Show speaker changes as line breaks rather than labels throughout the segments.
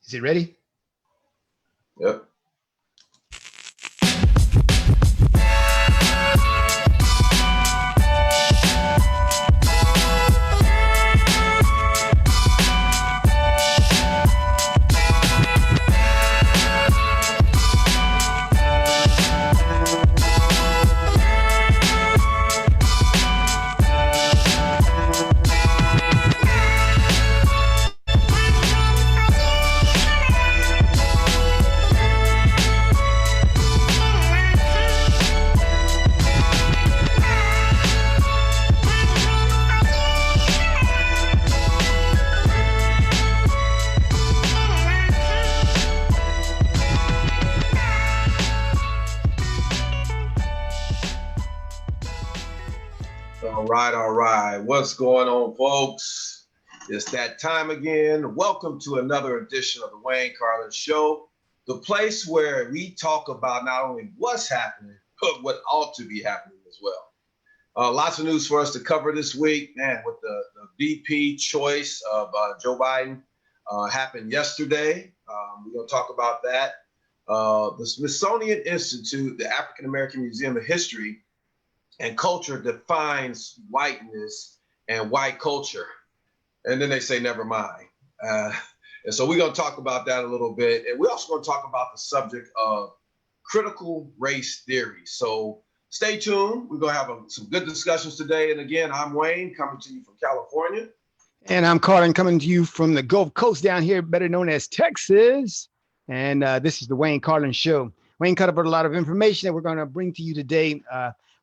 Is it ready?
Yep. All right. What's going on, folks? It's that time again. Welcome to another edition of the Wayne Carlin Show, the place where we talk about not only what's happening, but what ought to be happening as well. Lots of news for us to cover this week, man, with the VP choice of Joe Biden happened yesterday. We're going to talk about that. The Smithsonian Institute, the African American Museum of History and Culture, defines whiteness and white culture. And then they say, never mind. And so we're going to talk about that a little bit. And we're also going to talk about the subject of critical race theory. So stay tuned. We're going to have some good discussions today. And again, I'm Wayne, coming to you from California.
And I'm Carlin, coming to you from the Gulf Coast down here, better known as Texas. And this is the Wayne Carlin Show. Wayne covered a lot of information that we're going to bring to you today.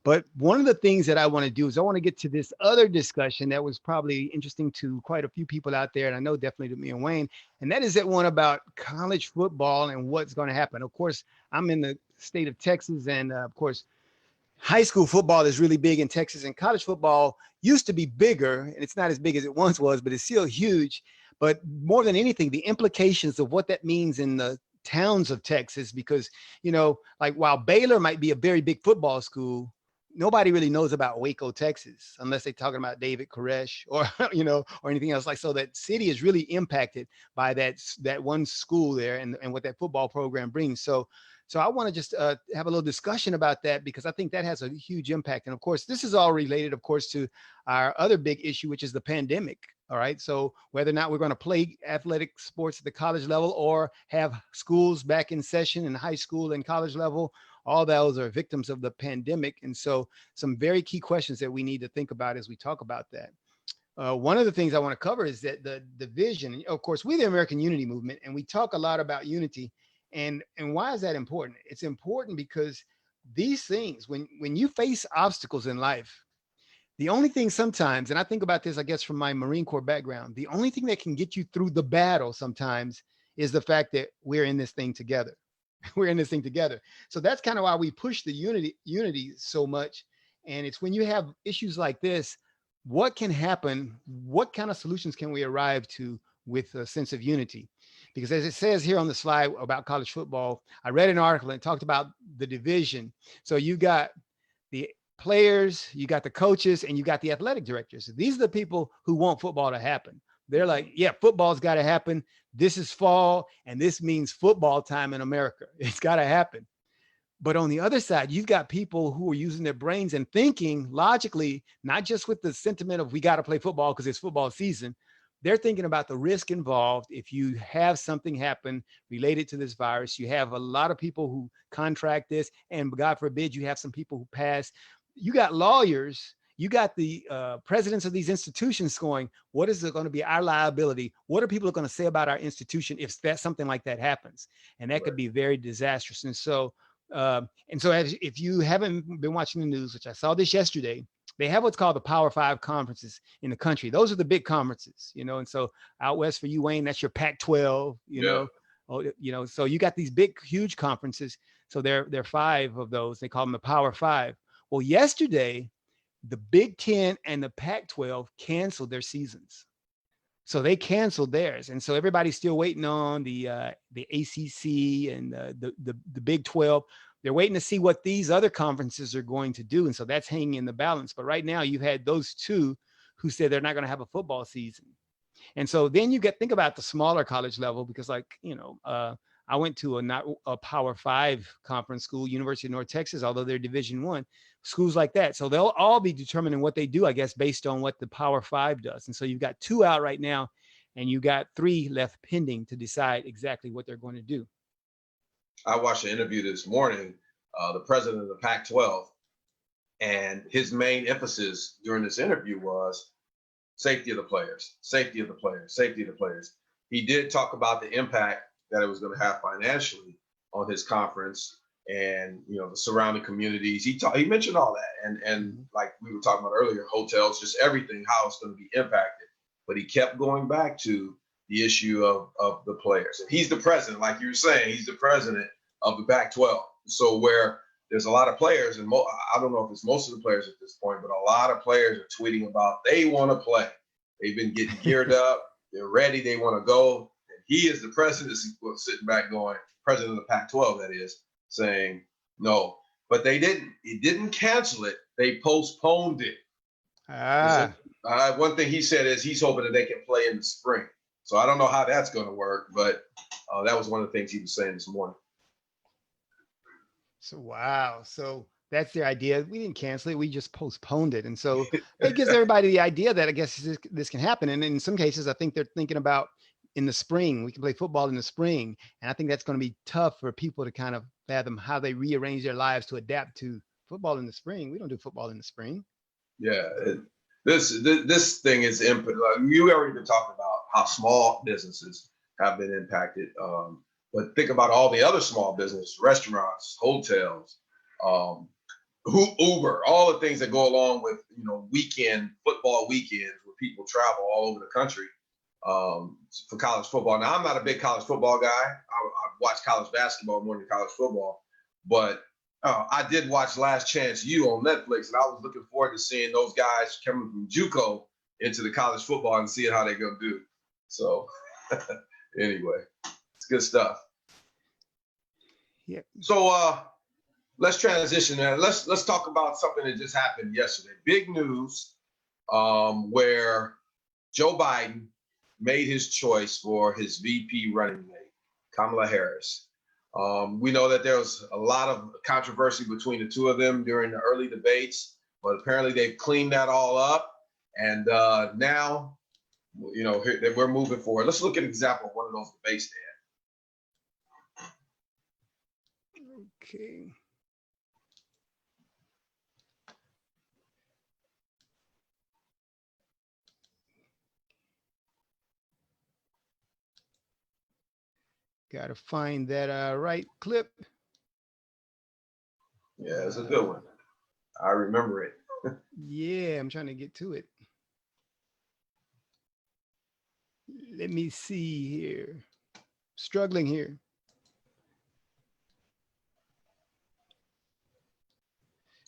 But one of the things that I want to do is I want to get to this other discussion that was probably interesting to quite a few people out there. And I know definitely to me and Wayne, and that is that one about college football and what's going to happen. Of course, I'm in the state of Texas, and of course, high school football is really big in Texas, and college football used to be bigger, and it's not as big as it once was, but it's still huge. But more than anything, the implications of what that means in the towns of Texas, because, you know, like while Baylor might be a very big football school, nobody really knows about Waco, Texas, unless they're talking about David Koresh or, you know, or anything else. Like, so that city is really impacted by that one school there and what that football program brings. So I want to just have a little discussion about that, because I think that has a huge impact. And of course, this is all related, of course, to our other big issue, which is the pandemic. All right. So whether or not we're going to play athletic sports at the college level or have schools back in session in high school and college level, all those are victims of the pandemic. And so some very key questions that we need to think about as we talk about that. One of the things I want to cover is that the division. Of course, we're the American Unity Movement, and we talk a lot about unity. And why is that important? It's important because these things, when you face obstacles in life, the only thing sometimes, and I think about this, I guess, from my Marine Corps background, the only thing that can get you through the battle sometimes is the fact that we're in this thing together. We're in this thing together. So that's kind of why we push the unity so much. And it's when you have issues like this, what can happen? What kind of solutions can we arrive to with a sense of unity? Because as it says here on the slide about college football, I read an article and it talked about the division. So you got the players, you got the coaches, and you got the athletic directors. These are the people who want football to happen. They're like, yeah, football's got to happen. This is fall, and this means football time in America. It's got to happen. But on the other side, you've got people who are using their brains and thinking logically, not just with the sentiment of we got to play football because it's football season. They're thinking about the risk involved if you have something happen related to this virus. You have a lot of people who contract this, and God forbid you have some people who pass. You got lawyers. You got the presidents of these institutions going, what is going to be our liability? What are people going to say about our institution if something like that happens? And that could be very disastrous. And so if you haven't been watching the news, which I saw this yesterday, they have what's called the Power 5 conferences in the country. Those are the big conferences, you know. And so out west for you, Wayne, that's your Pac-12, you know. So you got these big, huge conferences. So there are 5 of those. They call them the Power 5. Well, yesterday, the Big Ten and the Pac-12 canceled their seasons. So they canceled theirs. And so everybody's still waiting on the ACC and the Big 12. They're waiting to see what these other conferences are going to do. And so that's hanging in the balance. But right now you've had those 2 who said they're not going to have a football season. And so then you think about the smaller college level, because like, I went to not a Power 5 conference school, University of North Texas, although they're Division I, schools like that. So they'll all be determining what they do, I guess, based on what the Power 5 does. And so you've got 2 out right now, and you got 3 left pending to decide exactly what they're going to do.
I watched an interview this morning, the president of the Pac-12, and his main emphasis during this interview was safety of the players, safety of the players, safety of the players. He did talk about the impact that it was going to have financially on his conference and, the surrounding communities. He mentioned all that. And like we were talking about earlier, hotels, just everything, how it's going to be impacted. But he kept going back to the issue of the players. And he's the president, like you were saying, he's the president of the Pac-12. So where there's a lot of players, and I don't know if it's most of the players at this point, but a lot of players are tweeting about they want to play. They've been getting geared up. They're ready. They want to go. And he is the president, sitting back going, president of the Pac-12, that is, saying no. But they didn't. He didn't cancel it. They postponed it. One thing he said is he's hoping that they can play in the spring. So I don't know how that's going to work, but that was one of the things he was saying this morning.
So, wow. So that's their idea. We didn't cancel it. We just postponed it. And so it gives everybody the idea that I guess this can happen. And in some cases, I think they're thinking about in the spring, we can play football in the spring. And I think that's going to be tough for people to kind of fathom how they rearrange their lives to adapt to football in the spring. We don't do football in the spring.
Yeah. This thing is input. You already been talking about how small businesses have been impacted. But think about all the other small businesses, restaurants, hotels, Uber, all the things that go along with, football weekends where people travel all over the country for college football. Now, I'm not a big college football guy. I watch college basketball more than college football. But I did watch Last Chance U on Netflix, and I was looking forward to seeing those guys coming from JUCO into the college football and seeing how they're going to do. So anyway. It's good stuff.
Yeah.
So let's transition now. Let's talk about something that just happened yesterday. Big news where Joe Biden made his choice for his VP running mate, Kamala Harris. We know that there was a lot of controversy between the two of them during the early debates, but apparently they've cleaned that all up. And now, we're moving forward. Let's look at an example of one of those debates they had.
Okay. Got to find that right clip.
Yeah, it's a good one. I remember it.
Yeah, I'm trying to get to it. Let me see here. Struggling here.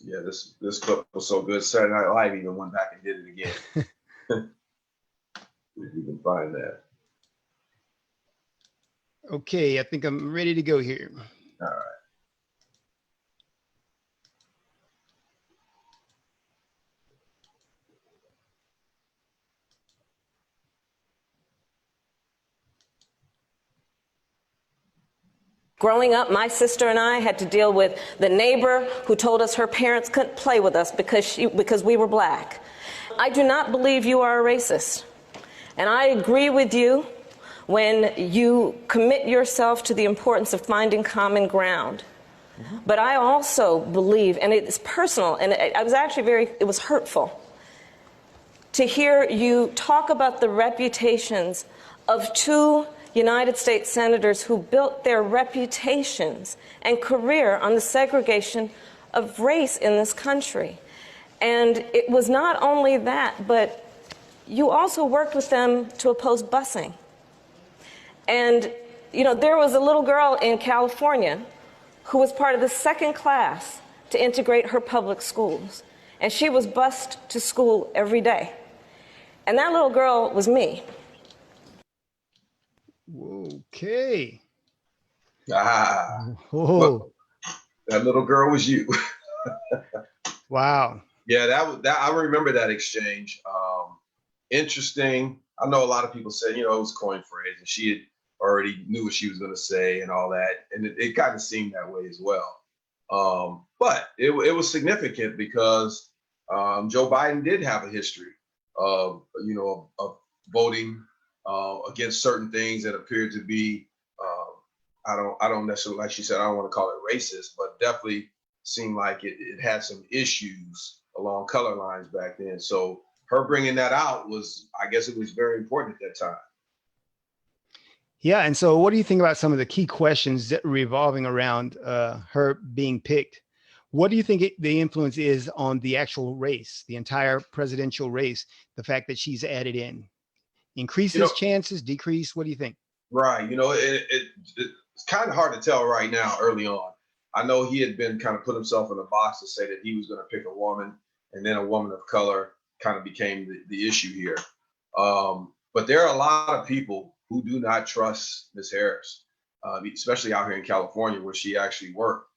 Yeah, this clip was so good. Saturday Night Live even went back and did it again. If you can find that.
Okay, I think I'm ready to go here.
All right.
Growing up, my sister and I had to deal with the neighbor who told us her parents couldn't play with us because we were black. I do not believe you are a racist. And I agree with you when you commit yourself to the importance of finding common ground. But I also believe, and it's personal, and I was actually it was hurtful to hear you talk about the reputations of two United States senators who built their reputations and career on the segregation of race in this country. And it was not only that, but you also worked with them to oppose busing. And, there was a little girl in California who was part of the second class to integrate her public schools. And she was bused to school every day. And that little girl was me.
Okay.
Whoa.
Oh.
That little girl was you.
Wow.
Yeah, that I remember that exchange. Interesting. I know a lot of people said, it was a coin phrase, and she had already knew what she was going to say and all that, and it kind of seemed that way as well. But it was significant because Joe Biden did have a history of of voting against certain things that appeared to be I don't necessarily, like she said, I don't want to call it racist, but definitely seemed like it had some issues along color lines back then. So her bringing that out was, I guess it was very important at that time.
Yeah. And so what do you think about some of the key questions that revolving around her being picked? What do you think the influence is on the actual race, the entire presidential race, the fact that she's added in? Increases chances, decrease? What do you think?
Right. It's kind of hard to tell right now early on. I know he had been kind of put himself in a box to say that he was going to pick a woman, and then a woman of color kind of became the issue here. But there are a lot of people who do not trust Ms. Harris, especially out here in California where she actually worked.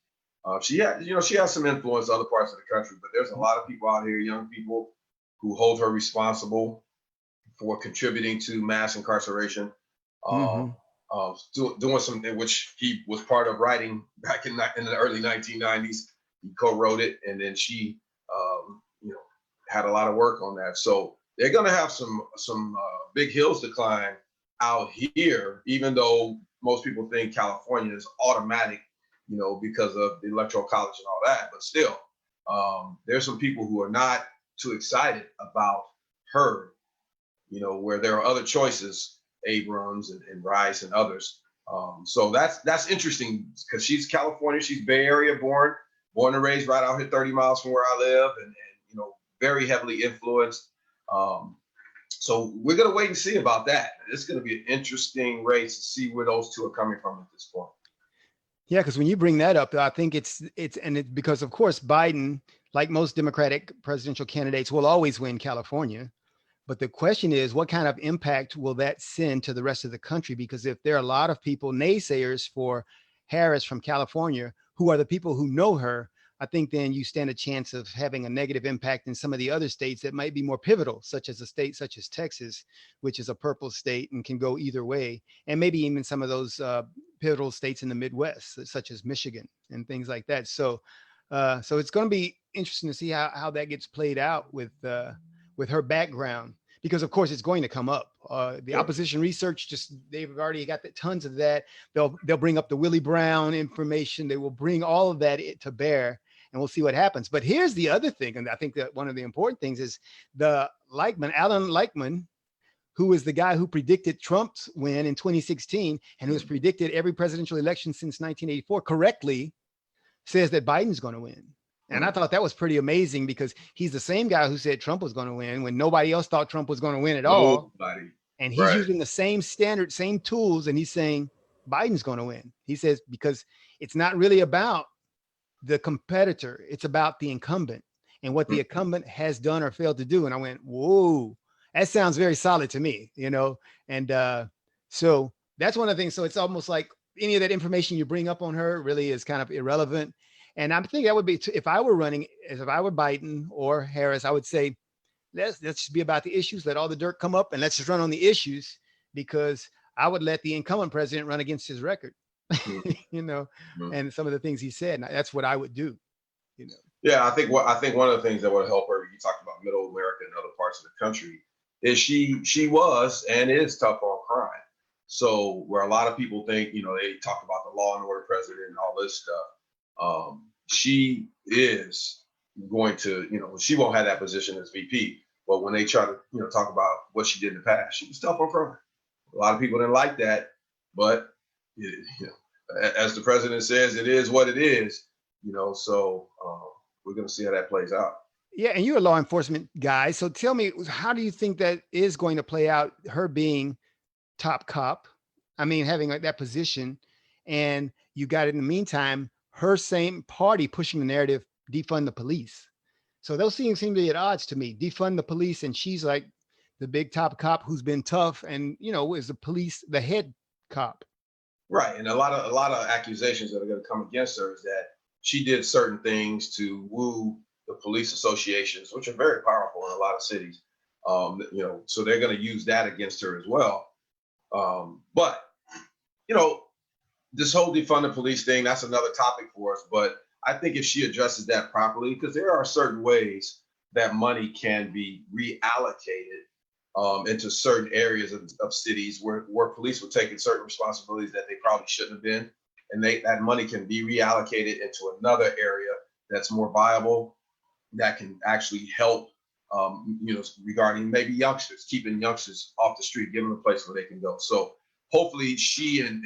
She has some influence in other parts of the country, but there's a lot of people out here, young people, who hold her responsible for contributing to mass incarceration, doing something which he was part of writing back in the early 1990s. He co-wrote it, and then she, had a lot of work on that. So they're going to have some big hills to climb out here, even though most people think California is automatic, because of the electoral college and all that. But still, there's some people who are not too excited about her, where there are other choices, Abrams and Rice and others. So that's interesting because she's California, she's Bay Area born and raised right out here 30 miles from where I live, and very heavily influenced. So we're going to wait and see about that. It's going to be an interesting race to see where those two are coming from at this point.
Yeah, because when you bring that up, I think it's because, of course, Biden, like most Democratic presidential candidates, will always win California. But the question is, what kind of impact will that send to the rest of the country? Because if there are a lot of people, naysayers for Harris from California, who are the people who know her, I think then you stand a chance of having a negative impact in some of the other states that might be more pivotal, such as a state such as Texas, which is a purple state and can go either way. And maybe even some of those pivotal states in the Midwest, such as Michigan and things like that. So it's going to be interesting to see how that gets played out with her background, because of course it's going to come up. The opposition research, they've already got tons of that. They'll bring up the Willie Brown information. They will bring all of that to bear, and we'll see what happens. But here's the other thing, and I think that one of the important things is Alan Lichtman, who is the guy who predicted Trump's win in 2016 and who has predicted every presidential election since 1984 correctly, says that Biden's going to win. And I thought that was pretty amazing because he's the same guy who said Trump was going to win when nobody else thought Trump was going to win at all. And he's using the same standard, same tools, and he's saying Biden's going to win. He says, because it's not really about the competitor, it's about the incumbent and what the incumbent has done or failed to do. And I went, whoa, that sounds very solid to me, And so that's one of the things. So it's almost like any of that information you bring up on her really is kind of irrelevant. And I think that would be, if I were running, if I were Biden or Harris, I would say, let's just be about the issues, let all the dirt come up, and let's just run on the issues, because I would let the incumbent president run against his record, and some of the things he said. And that's what I would do,
Yeah, I think one of the things that would help her, you talked about middle America and other parts of the country, is she was and is tough on crime. So where a lot of people think, they talk about the law and order president and all this stuff. She is going to, she won't have that position as VP. But when they try to, talk about what she did in the past, she was tough on crime. A lot of people didn't like that, but as the president says, it is what it is. So we're going to see how that plays out.
Yeah, and you're a law enforcement guy, so tell me, how do you think that is going to play out? Her being top cop, having that position, and you got in the meantime her same party pushing the narrative, defund the police. So those things seem to be at odds to me. Defund the police, and she's like the big top cop who's been tough, and is the head cop.
Right, and a lot of accusations that are going to come against her is that she did certain things to woo the police associations, which are very powerful in a lot of cities, So they're going to use that against her as well. But, this whole defund the police thing, that's another topic for us. But I think if she addresses that properly, because there are certain ways that money can be reallocated into certain areas of cities where police were taking certain responsibilities that they probably shouldn't have been. And that money can be reallocated into another area that's more viable, that can actually help, regarding maybe youngsters, keeping youngsters off the street, giving them a place where they can go. So hopefully she and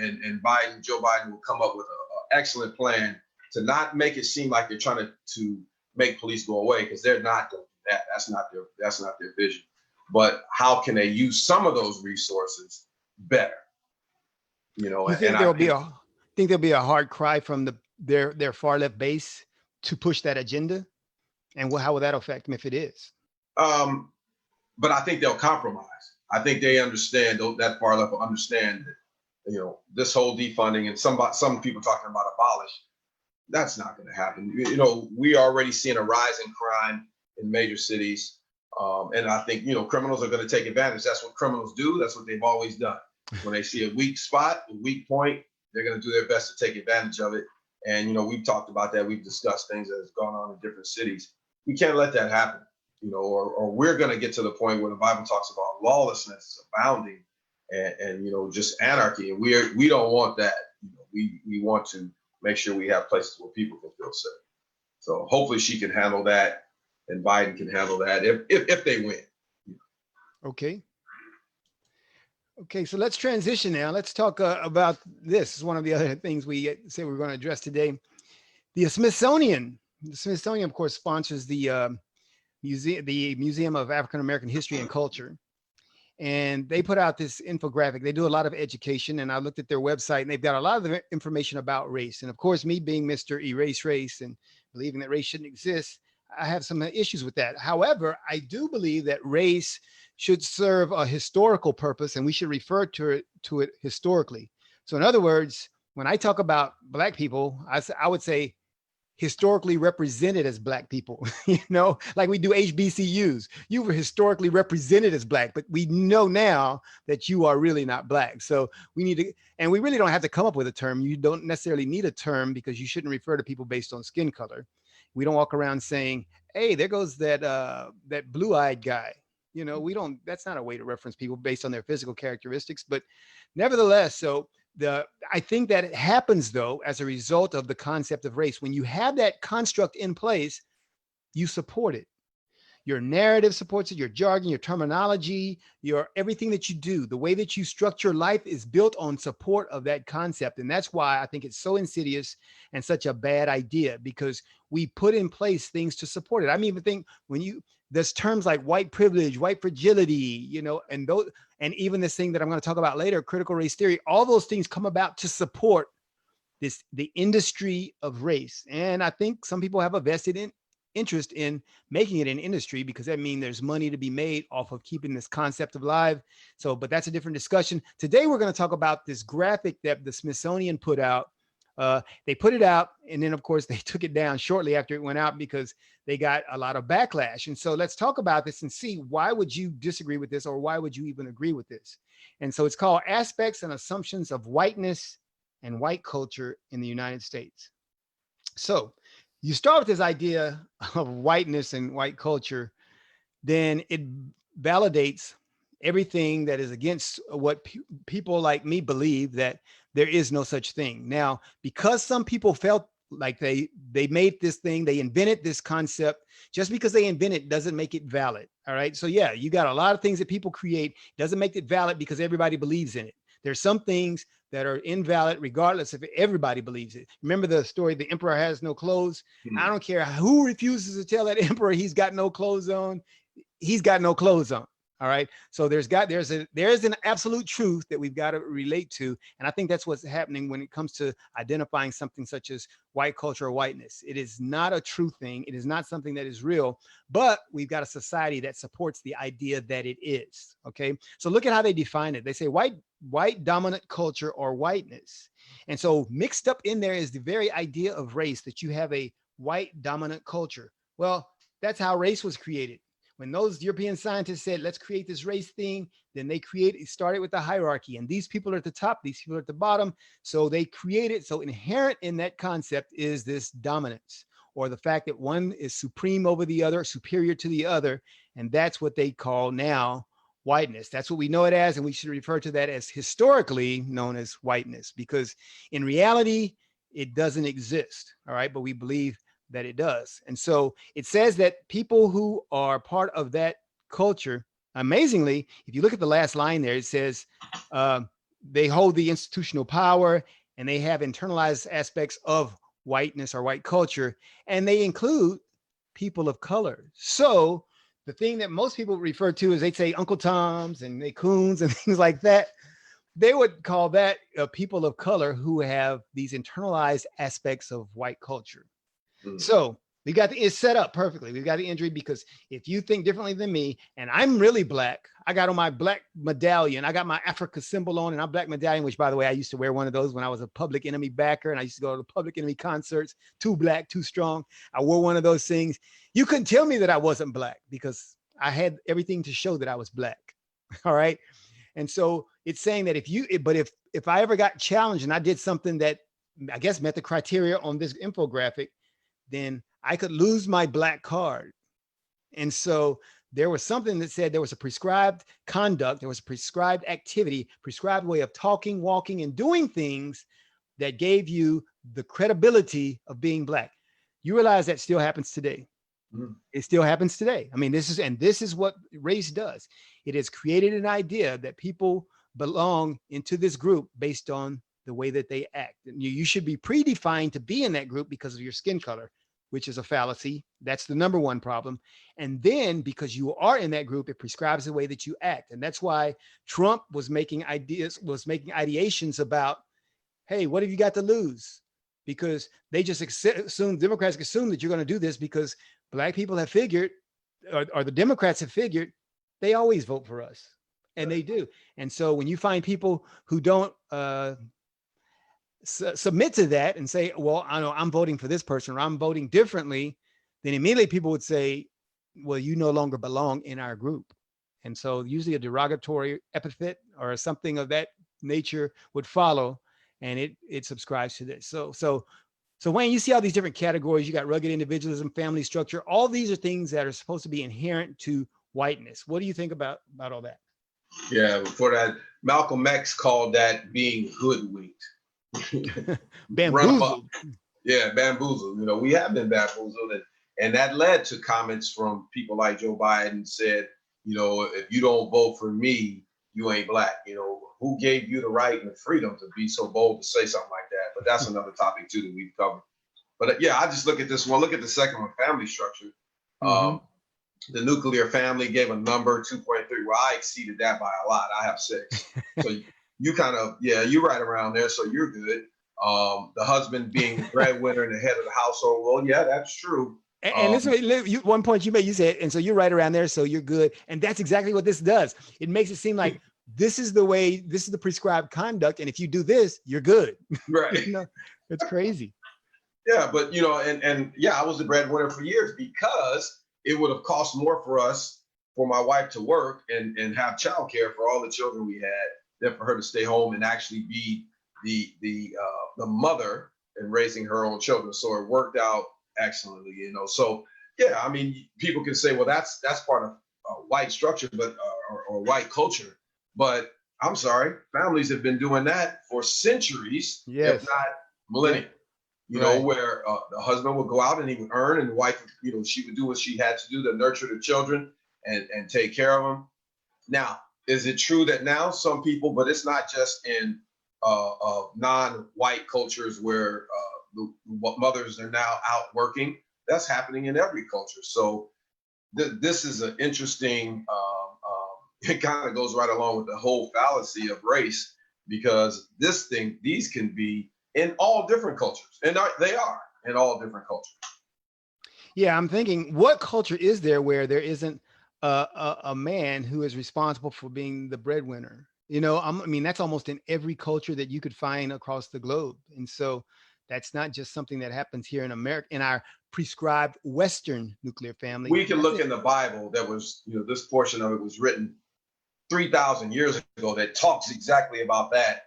Joe Biden will come up with an excellent plan to not make it seem like they're trying to make police go away, because they're not going to do that. That's not their vision. But how can they use some of those resources better?
You think there'll be a hard cry from their far left base to push that agenda? And how will that affect them if it is?
But I think they'll compromise. I think they understand, that far left will understand that, this whole defunding and some people talking about abolish, that's not going to happen. We already seeing a rise in crime in major cities. And I think, criminals are going to take advantage. That's what criminals do. That's what they've always done. When they see a weak spot, a weak point, they're going to do their best to take advantage of it. And, we've talked about that. We've discussed things that has gone on in different cities. We can't let that happen, or we're going to get to the point where the Bible talks about lawlessness abounding and just anarchy. And we don't want that. We want to make sure we have places where people can feel safe. So hopefully she can handle that, and Biden can handle that if they win.
Okay. Okay, so let's transition now. Let's talk about this. This is one of the other things we say we're going to address today. The Smithsonian. The Smithsonian, of course, sponsors the Museum of African American History and Culture. And they put out this infographic. They do a lot of education, and I looked at their website, and they've got a lot of information about race. And of course, me being Mr. Erase Race and believing that race shouldn't exist, I have some issues with that. However, I do believe that race should serve a historical purpose, and we should refer to it historically. So in other words, when I talk about Black people, I would say historically represented as Black people, like we do HBCUs. You were historically represented as Black, but we know now that you are really not Black. So we need to, and we really don't have to come up with a term. You don't necessarily need a term, because you shouldn't refer to people based on skin color. We don't walk around saying, hey, there goes that blue-eyed guy. That's not a way to reference people based on their physical characteristics, but nevertheless, I think that it happens, though, as a result of the concept of race. When you have that construct in place, you support it. Your narrative supports it, your jargon, your terminology, your everything that you do, the way that you structure life is built on support of that concept. And that's why I think it's so insidious and such a bad idea, because we put in place things to support it. I mean, even think there's terms like white privilege, white fragility, and even this thing that I'm going to talk about later, critical race theory, all those things come about to support the industry of race. And I think some people have a vested interest in making it an industry, because that means there's money to be made off of keeping this concept alive. But that's a different discussion. Today, we're going to talk about this graphic that the Smithsonian put out. They put it out, and then of course they took it down shortly after it went out because they got a lot of backlash. And so let's talk about this and see, why would you disagree with this, or why would you even agree with this? And so it's called Aspects and Assumptions of Whiteness and White Culture in the United States. So you start with this idea of whiteness and white culture, then it validates everything that is against what people like me believe, that there is no such thing. Now, because some people felt like they made this thing, they invented this concept, just because they invent it doesn't make it valid. All right. So yeah, you got a lot of things that people create, doesn't make it valid because everybody believes in it. There's some things that are invalid regardless if everybody believes it. Remember the story, the emperor has no clothes. Mm-hmm. I don't care who refuses to tell that emperor he's got no clothes on. He's got no clothes on. All right. So there's an absolute truth that we've got to relate to. And I think that's what's happening when it comes to identifying something such as white culture or whiteness. It is not a true thing. It is not something that is real, but we've got a society that supports the idea that it is. Okay. So look at how they define it. They say white dominant culture or whiteness. And so mixed up in there is the very idea of race, that you have a white dominant culture. Well, that's how race was created. when those European scientists said, let's create this race thing, then they started with the hierarchy. And these people are at the top, these people are at the bottom. So they created, so inherent in that concept is this dominance, or the fact that one is supreme over the other, superior to the other. And that's what they call now whiteness. That's what we know it as. And we should refer to that as historically known as whiteness, because in reality, it doesn't exist. All right. But we believe that it does. And so it says that people who are part of that culture, amazingly, if you look at the last line there, it says they hold the institutional power and they have internalized aspects of whiteness or white culture, and they include people of color. So the thing that most people refer to is they say Uncle Toms and they coons and things like that. They would call that people of color who have these internalized aspects of white culture. So we got it's set up perfectly. We've got the injury because if you think differently than me, and I'm really black, I got on my black medallion, I got my Africa symbol on, and I'm black medallion, which by the way, I used to wear one of those when I was a Public Enemy backer, and I used to go to the Public Enemy concerts, too black, too strong. I wore one of those things. You couldn't tell me that I wasn't black because I had everything to show that I was black. All right. And so it's saying that if I ever got challenged and I did something that I guess met the criteria on this infographic, then I could lose my black card. And so there was something that said there was a prescribed conduct, there was a prescribed activity, prescribed way of talking, walking, and doing things that gave you the credibility of being black. You realize that still happens today. It still happens today. I mean, this is what race does. It has created an idea that people belong into this group based on the way that they act. And you should be predefined to be in that group because of your skin color, which is a fallacy. That's the number one problem. And then because you are in that group, it prescribes the way that you act. And that's why Trump was making ideations about, hey, what have you got to lose? Because they just assume, Democrats assume that you're going to do this because black people have figured, or the Democrats have figured, they always vote for us. And they do. And so when you find people who don't submit to that and say, well, I know I'm voting for this person or I'm voting differently, then immediately people would say, well, you no longer belong in our group. And so usually a derogatory epithet or something of that nature would follow, and it subscribes to this. So Wayne, you see all these different categories. You got rugged individualism, family structure. All these are things that are supposed to be inherent to whiteness. What do you think about all that?
Yeah, before that, Malcolm X called that being hoodwinked.
Bamboozled.
Yeah, bamboozled. You know, we have been bamboozled, and that led to comments from people like Joe Biden said, you know, if you don't vote for me, you ain't black. You know, who gave you the right and the freedom to be so bold to say something like that? But that's another topic too that we've covered. But yeah, I just look at this one. Look at the second one, family structure. The nuclear family gave a number 2.3. Well, I exceeded that by a lot. I have 6. So you kind of, you're right around there. So you're good. The husband being the breadwinner and the head of the household. Well, yeah, that's true.
And this is one point you made. You said, and so you're right around there. So you're good. And that's exactly what this does. It makes it seem like this is the way, this is the prescribed conduct. And if you do this, you're good.
Right.
You know, it's crazy.
Yeah, but you know, and I was the breadwinner for years because it would have cost more for us, for my wife to work and have childcare for all the children we had, than for her to stay home and actually be the mother and raising her own children. So it worked out excellently, you know. So yeah, I mean, people can say, well, that's part of white structure, but or white culture. But I'm sorry, families have been doing that for centuries, if not millennia. You know, where the husband would go out and he would earn, and the wife, you know, she would do what she had to do to nurture the children and take care of them. Now, is it true that now some people, but it's not just in non-white cultures where the mothers are now out working? That's happening in every culture. So this is an interesting, it kind of goes right along with the whole fallacy of race, because these can be in all different cultures, and they are in all different cultures.
Yeah, I'm thinking, what culture is there where there isn't a man who is responsible for being the breadwinner? You know, I mean, that's almost in every culture that you could find across the globe. And so that's not just something that happens here in America, in our prescribed Western nuclear family.
We can
That's
look
it.
in the Bible that was, this portion of it was written 3,000 years ago that talks exactly about that,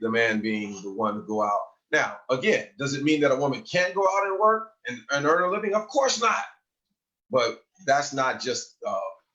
the man being the one to go out. Now, again, does it mean that a woman can't go out and work and earn a living? Of course not. But that's not just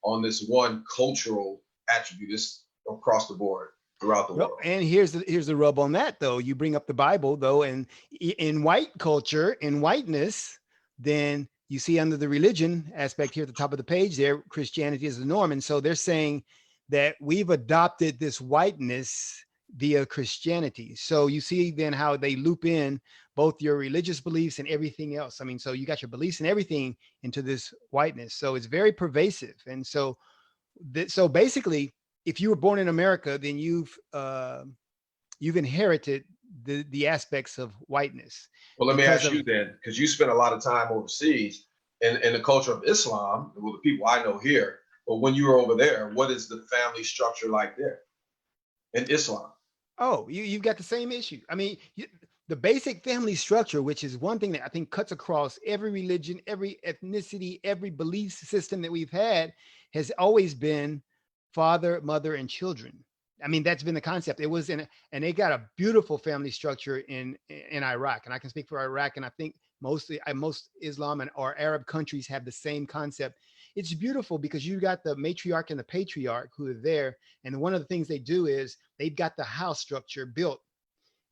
on this one cultural attribute. It's across the board throughout the
Well,
world.
and here's the rub on that, though. You bring up the Bible, though, and in white culture, in whiteness, then you see under the religion aspect here at the top of the page there, Christianity is the norm. And so they're saying that we've adopted this whiteness via Christianity. So you see then how they loop in both your religious beliefs and everything else. I mean, so you got your beliefs and everything into this whiteness. So it's very pervasive. And so, so basically, if you were born in America, then you've inherited the aspects of whiteness.
Well, let me ask you then, because you spent a lot of time overseas in the culture of Islam, well, the people I know here, but when you were over there, what is the family structure like there in Islam?
Oh, you've got the same issue. I mean, the basic family structure, which is one thing that I think cuts across every religion, every ethnicity, every belief system that we've had, has always been father, mother, and children. I mean, that's been the concept. It was and they got a beautiful family structure in Iraq, and I can speak for Iraq, and I think most Islam and or Arab countries have the same concept. It's beautiful because you got the matriarch and the patriarch who are there, and one of the things they do is they've got the house structure built.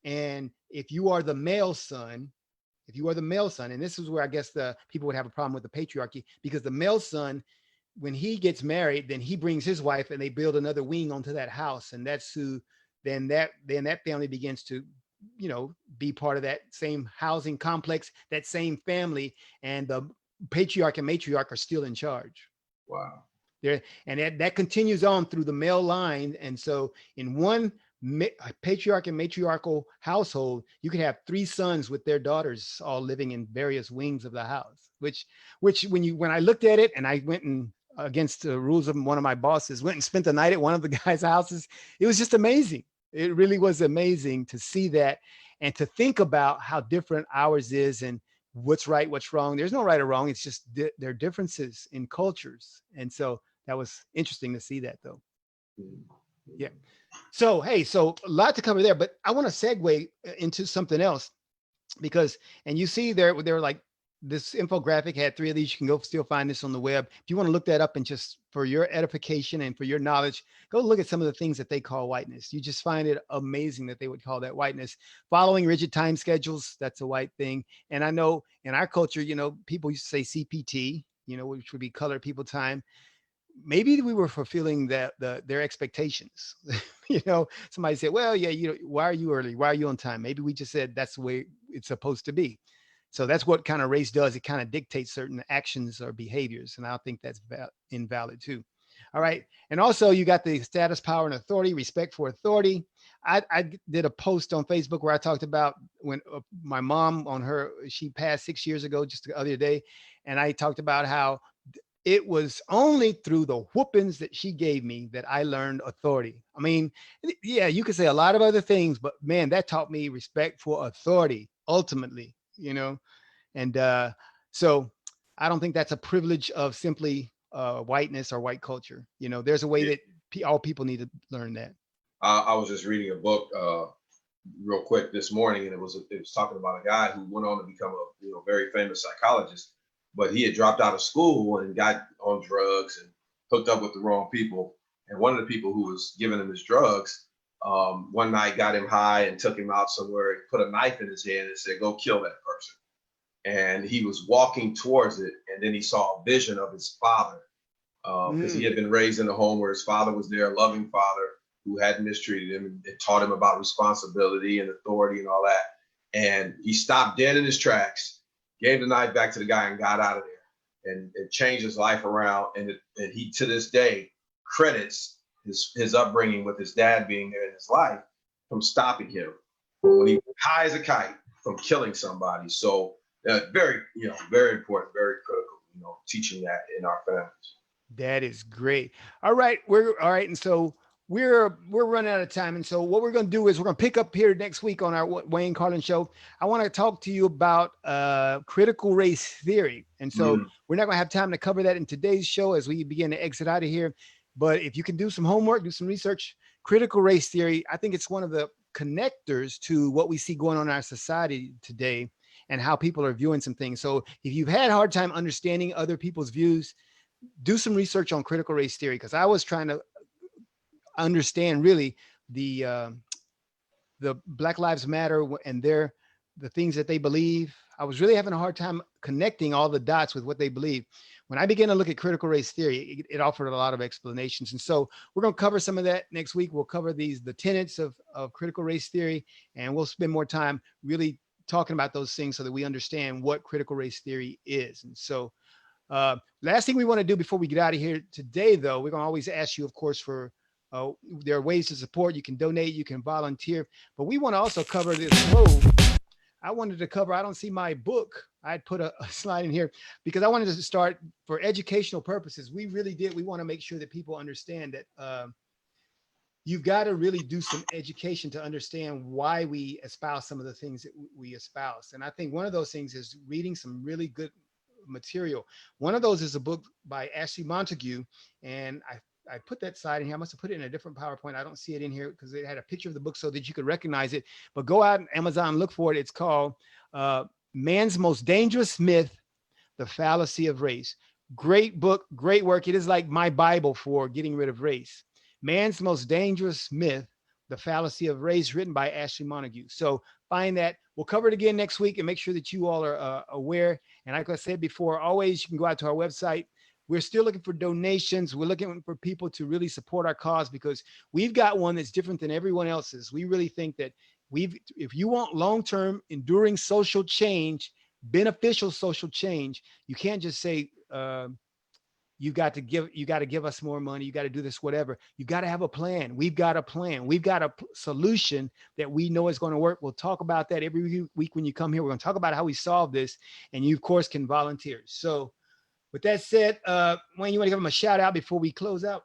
And if you are the male son, and this is where I guess the people would have a problem with the patriarchy, because the male son, when he gets married, then he brings his wife and they build another wing onto that house. And that's who, then that family begins to, be part of that same housing complex, that same family. And the patriarch and matriarch are still in charge.
Wow.
There, and that continues on through the male line. And so in one patriarch and matriarchal household, you could have 3 sons with their daughters all living in various wings of the house, which when I looked at it, and I went and against the rules of one of my bosses, went and spent the night at one of the guys' houses. It was just amazing. It really was amazing to see that and to think about how different ours is and what's right, what's wrong. There's no right or wrong. It's just there are differences in cultures. And so that was interesting to see that, though. Yeah. So, hey, so a lot to cover there, but I want to segue into something else because, and you see there were like, this infographic had 3 of these. You can go still find this on the web. If you want to look that up and just for your edification and for your knowledge, go look at some of the things that they call whiteness. You just find it amazing that they would call that whiteness. Following rigid time schedules, that's a white thing. And I know in our culture, people used to say CPT, which would be colored people time. Maybe we were fulfilling their expectations. Somebody said, well, yeah, why are you early? Why are you on time? Maybe we just said that's the way it's supposed to be. So that's what kind of race does. It kind of dictates certain actions or behaviors. And I think that's invalid too. All right. And also you got the status, power, and authority, respect for authority. I did a post on Facebook where I talked about when my mom she passed 6 years ago, just the other day. And I talked about how it was only through the whoopings that she gave me that I learned authority. I mean, yeah, you could say a lot of other things, but man, that taught me respect for authority ultimately. And so I don't think that's a privilege of simply whiteness or white culture. There's a way that all people need to learn that.
I was just reading a book real quick this morning, and it was talking about a guy who went on to become a very famous psychologist, but he had dropped out of school and got on drugs and hooked up with the wrong people. And one of the people who was giving him his drugs one night got him high and took him out somewhere and put a knife in his hand and said, go kill that person. And he was walking towards it, and then he saw a vision of his father because he had been raised in a home where his father was there, a loving father who hadn't mistreated him and taught him about responsibility and authority and all that. And he stopped dead in his tracks, gave the knife back to the guy and got out of there, and it changed his life around. And he, to this day, credits his upbringing with his dad being there in his life from stopping him when he was high as a kite from killing somebody. So very important, very critical, teaching that in our families.
That is great. All right. All right. And so we're running out of time. And so what we're going to do is we're going to pick up here next week on our Wayne Carlin show. I want to talk to you about critical race theory. And so we're not going to have time to cover that in today's show as we begin to exit out of here. But if you can do some homework, do some research, critical race theory, I think it's one of the connectors to what we see going on in our society today and how people are viewing some things. So if you've had a hard time understanding other people's views, do some research on critical race theory, because I was trying to understand really the Black Lives Matter and the things that they believe. I was really having a hard time connecting all the dots with what they believe. When I began to look at critical race theory, it offered a lot of explanations. And so we're going to cover some of that next week. We'll cover the tenets of critical race theory, and we'll spend more time really talking about those things so that we understand what critical race theory is. And so last thing we want to do before we get out of here today, though, we're going to always ask you, of course, for there are ways to support. You can donate, you can volunteer, but we want to also cover this I wanted to cover, I don't see my book. I'd put a slide in here because I wanted to start for educational purposes. We want to make sure that people understand that you've got to really do some education to understand why we espouse some of the things that we espouse. And I think one of those things is reading some really good material. One of those is a book by Ashley Montague, and I put that slide in here. I must have put it in a different PowerPoint. I don't see it in here because it had a picture of the book so that you could recognize it. But go out on Amazon, look for it. It's called Man's Most Dangerous Myth, The Fallacy of Race. Great book, great work. It is like my Bible for getting rid of race. Man's Most Dangerous Myth, The Fallacy of Race, written by Ashley Montague. So find that. We'll cover it again next week and make sure that you all are aware. And like I said before, always you can go out to our website. We're still looking for donations. We're looking for people to really support our cause because we've got one that's different than everyone else's. We really think that if you want long-term enduring social change, beneficial social change, you can't just say, you got to give us more money. You got to do this, whatever. You got to have a plan. We've got a plan. We've got a solution that we know is going to work. We'll talk about that every week when you come here. We're going to talk about how we solve this, and you, of course, can volunteer. So with that said, Wayne, you want to give them a shout out before we close out?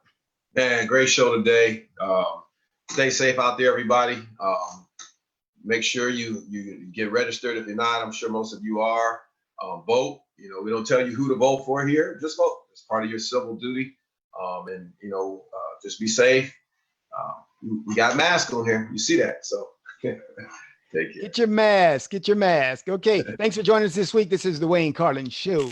Man, great show today. Stay safe out there, everybody. Make sure you get registered. If you're not, I'm sure most of you are. Vote. You know, we don't tell you who to vote for here. Just vote. It's part of your civil duty. And just be safe. We got masks on here. You see that? So take care.
Get your mask. Okay. Thanks for joining us this week. This is the Wayne Carlin Show.